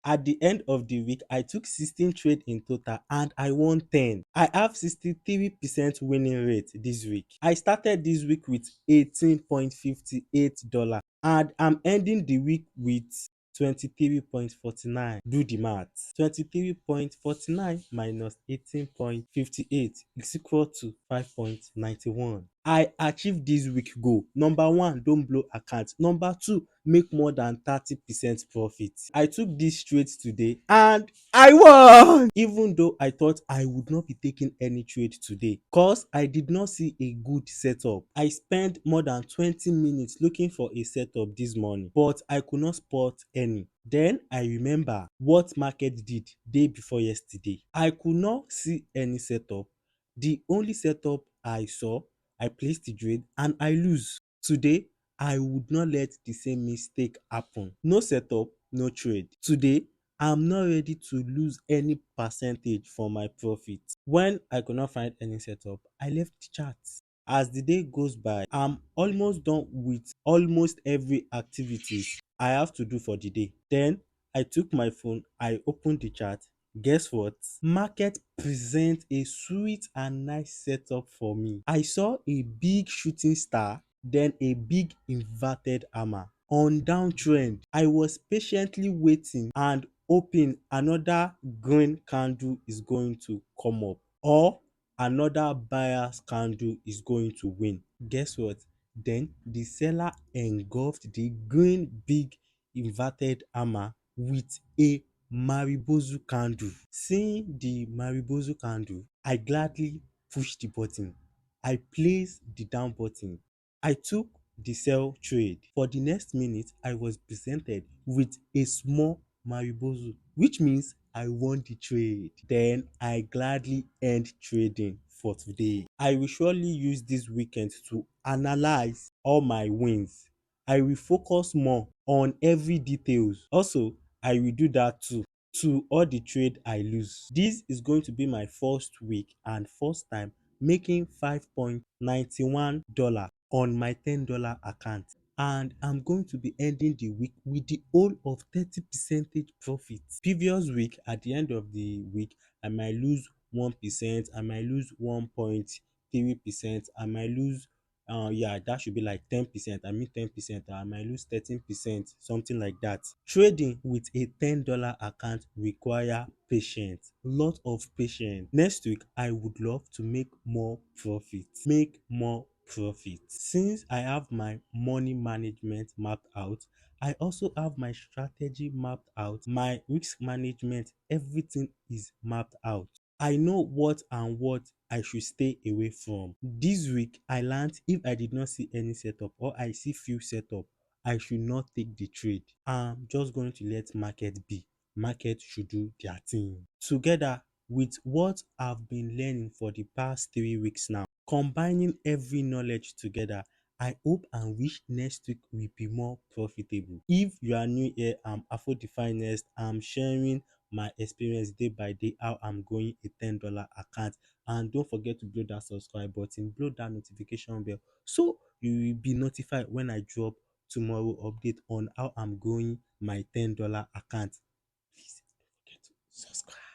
At the end of the week, I took 16 trade in total and I won 10. I have 63% winning rate this week. I started this week with $18.58 and I'm ending the week with 23.49. Do the math. 23.49 minus 18.58 is equal to 5.91. I achieve this week goal. Number one, don't blow account. Number two, make more than 30% profit. I took this trade today and I won. Even though I thought I would not be taking any trade today cause I did not see a good setup. I spent more than 20 minutes looking for a setup this morning but I could not spot any. Then I remember what market did day before yesterday. I could not see any setup. The only setup I saw, I placed the trade and I lose. Today, I would not let the same mistake happen. No setup, no trade. Today, I'm not ready to lose any percentage for my profit. When I could not find any setup, I left the chart. As the day goes by, I'm almost done with almost every activities I have to do for the day. Then I took my phone, I opened the chart. Guess what? Market present a sweet and nice setup for me. I saw a big shooting star, then a big inverted hammer. On downtrend, I was patiently waiting and hoping another green candle is going to come up or another buyer's candle is going to win. Guess what? Then the seller engulfed the green big inverted hammer with a Maribozu candle. Seeing the Maribozu candle, I gladly pushed the button. I placed the down button. I took the sell trade. For the next minute, I was presented with a small Maribozu, which means I won the trade. Then I gladly end trading for today. I will surely use this weekend to analyze all my wins. I will focus more on every details. Also, I will do that too to all the trade I lose. This is going to be my first week and first time making $5.91 on my $10 account and I'm going to be ending the week with the whole of 30% profit. Previous week, at the end of the week, I might lose 1%, I might lose 1.3%, I might lose yeah, that should be like 10%. I mean 10%, I might lose 13%, something like that. Trading with a $10 account require patience, lot of patience. Next week, I would love to make more profit. Make more profit. Since I have my money management mapped out, I also have my strategy mapped out, my risk management, everything is mapped out. I know what and what I should stay away from. This week, I learned if I did not see any setup or I see few setup, I should not take the trade. I'm just going to let market be. Market should do their thing. Together with what I've been learning for the past 3 weeks now, combining every knowledge together, I hope and wish next week will be more profitable. If you are new here, I'm Afo the Finest. I'm sharing my experience day by day, how I'm growing a $10 account. And don't forget to blow that subscribe button, blow that notification bell so you will be notified when I drop tomorrow update on how I'm growing my $10 account. Please don't forget to subscribe.